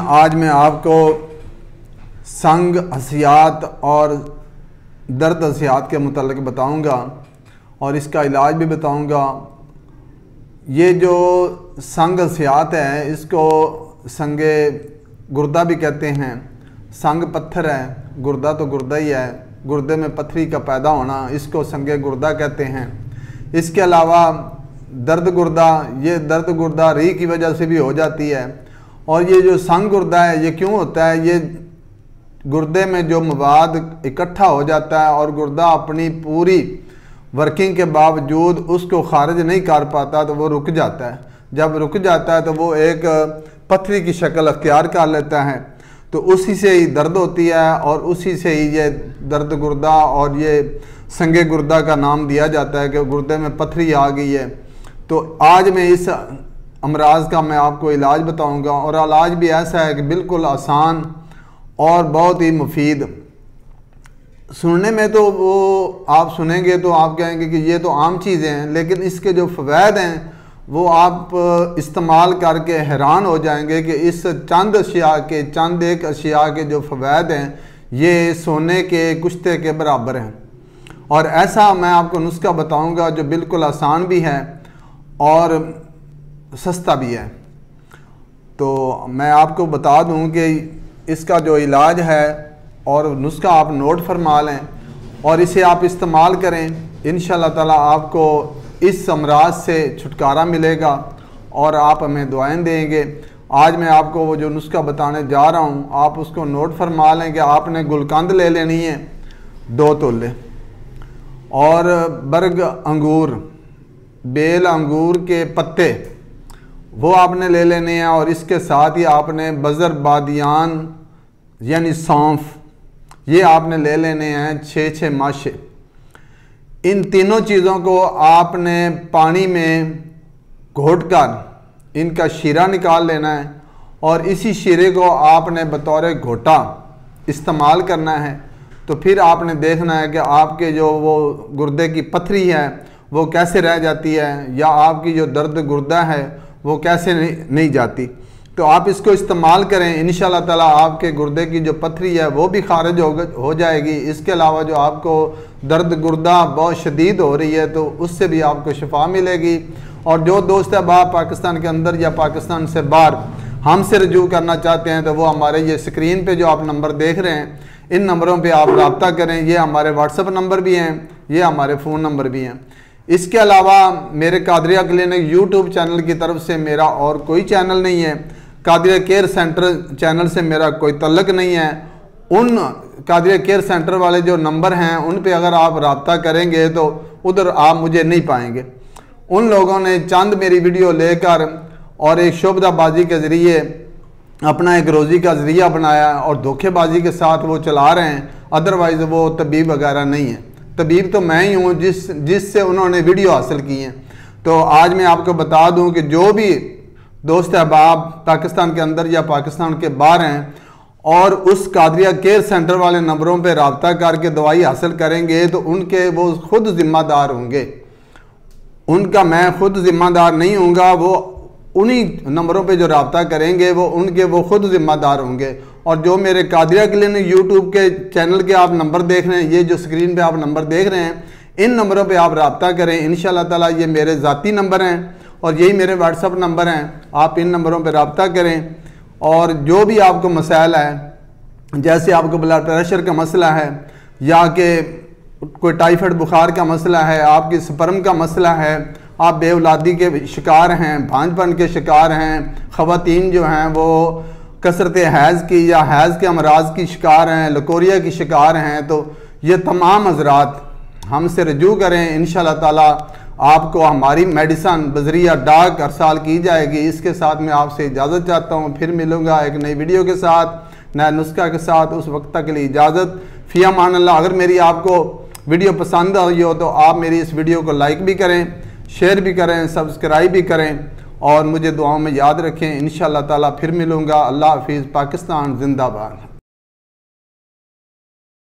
आज मैं आपको संग हसियात और दर्द हसियात के मुतालिक बताऊंगा और इसका इलाज भी बताऊंगा। ये जो संग हसियात है इसको संगे गुर्दा भी कहते हैं। संग पत्थर है, गुर्दा तो गुर्दा ही है, गुर्दे में पत्थरी का पैदा होना इसको संगे गुर्दा कहते हैं। इसके अलावा दर्द गुर्दा, ये दर्द गुर्दा री की वजह से भी हो जाती है। और ये जो संग गुर्दा है ये क्यों होता है? ये गुर्दे में जो मवाद इकट्ठा हो जाता है और गुर्दा अपनी पूरी वर्किंग के बावजूद उसको खारिज नहीं कर पाता तो वो रुक जाता है। जब रुक जाता है तो वो एक पत्थरी की शक्ल अख्तियार कर लेता है, तो उसी से ही दर्द होती है और उसी से ही ये दर्द गुर्दा और ये संगे गुर्दा का नाम दिया जाता है कि गुर्दे में पत्थरी आ गई है। तो आज मैं इस अमराज का मैं आपको इलाज बताऊंगा और इलाज भी ऐसा है कि बिल्कुल आसान और बहुत ही मुफीद। सुनने में तो वो आप सुनेंगे तो आप कहेंगे कि ये तो आम चीज़ें हैं, लेकिन इसके जो फ़वाद हैं वो आप इस्तेमाल करके हैरान हो जाएंगे कि इस चंद एक अशिया के जो फ़वाद हैं ये सोने के कुश्ते के बराबर हैं। और ऐसा मैं आपको नुस्खा बताऊंगा जो बिल्कुल आसान भी है और सस्ता भी है। तो मैं आपको बता दूं कि इसका जो इलाज है और नुस्खा आप नोट फरमा लें और इसे आप इस्तेमाल करें। इंशाअल्लाह ताला आपको इस अमराज से छुटकारा मिलेगा और आप हमें दुआएं देंगे। आज मैं आपको वो जो नुस्खा बताने जा रहा हूँ आप उसको नोट फरमा लें कि आपने गुलकंद ले लेनी है 2 तोले और बर्ग अंगूर, बेल अंगूर के पत्ते वो आपने ले लेने हैं और इसके साथ ही आपने बज़र बादियान यानी सौंफ ये आपने ले लेने हैं 6 माशे। इन तीनों चीज़ों को आपने पानी में घोटकर इनका शीरा निकाल लेना है और इसी शीरे को आपने बतौर घोटा इस्तेमाल करना है। तो फिर आपने देखना है कि आपके जो वो गुर्दे की पत्थरी है वो कैसे रह जाती है या आपकी जो दर्द गुर्दा है वो कैसे नहीं जाती। तो आप इसको इस्तेमाल करें, इंशाअल्लाह ताला आपके गुर्दे की जो पत्थरी है वो भी खारिज हो जाएगी। इसके अलावा जो आपको दर्द गुर्दा बहुत शदीद हो रही है तो उससे भी आपको शिफा मिलेगी। और जो दोस्त अहबाब पाकिस्तान के अंदर या पाकिस्तान से बाहर हमसे रजू करना चाहते हैं तो वो हमारे ये स्क्रीन पे जो आप नंबर देख रहे हैं इन नंबरों पे आप रब्ता करें। ये हमारे व्हाट्सएप नंबर भी हैं, ये हमारे फ़ोन नंबर भी हैं। इसके अलावा मेरे कादरिया क्लिनिक यूट्यूब चैनल की तरफ से मेरा और कोई चैनल नहीं है। कादरिया केयर सेंटर चैनल से मेरा कोई तल्लक नहीं है। उन कादरिया केयर सेंटर वाले जो नंबर हैं उन पे अगर आप रब्ता करेंगे तो उधर आप मुझे नहीं पाएंगे। उन लोगों ने चंद मेरी वीडियो लेकर और एक शोबदाबाजी के ज़रिए अपना एक रोज़ी का ज़रिया बनाया और धोखेबाजी के साथ वो चला रहे हैं। अदरवाइज़ वो तबीब वगैरह नहीं है। तबीब तो मैं ही हूँ जिससे उन्होंने वीडियो हासिल की है। तो आज मैं आपको बता दूँ कि जो भी दोस्त अहबाब पाकिस्तान के अंदर या पाकिस्तान के बाहर हैं और उस कादरिया केयर सेंटर वाले नंबरों पे रब्ता करके दवाई हासिल करेंगे तो उनके वो खुद ज़िम्मेदार होंगे। उनका मैं खुद ज़िम्मेदार नहीं हूँगा, वो उन्हीं नंबरों पे जो रब्ता करेंगे वो खुद ज़िम्मेदार होंगे। और जो मेरे कादरिया क्लिनिक यूट्यूब के चैनल के आप नंबर देख रहे हैं, ये जो स्क्रीन पे आप नंबर देख रहे हैं इन नंबरों पे आप रब्ता करें। इंशाअल्लाह ताला ये मेरे ज़ाती नंबर हैं और यही मेरे व्हाट्सएप नंबर हैं। आप इन नंबरों पे रब्ता करें और जो भी आपको मसाइल है, जैसे आपको ब्लड प्रेशर का मसला है या कि कोई टाइफाइड बुखार का मसला है, आपकी स्पर्म का मसला है, आप बेऔलादी के शिकार हैं, भांजपन के शिकार हैं, ख़वातीन जो हैं वो कसरत हैज़ की या हैज़ के अमराज की शिकार हैं, लकोरिया की शिकार हैं, तो ये तमाम हज़रात हमसे रजू करें। इंशाअल्लाह ताला आपको हमारी मेडिसन बजरिया डाक अरसाल की जाएगी। इसके साथ मैं आपसे इजाज़त चाहता हूँ। फिर मिलूँगा एक नई वीडियो के साथ, नए नुस्खा के साथ। उस वक्त तक के लिए इजाज़त। फ़ी अमान अल्लाह। अगर मेरी आपको वीडियो पसंद आई हो तो आप मेरी इस वीडियो को लाइक भी करें, शेयर भी करें, सब्सक्राइब भी करें और मुझे दुआओं में याद रखें। इंशाअल्लाह ताला फिर मिलूँगा। अल्लाह हाफिज़। पाकिस्तान जिंदाबाद।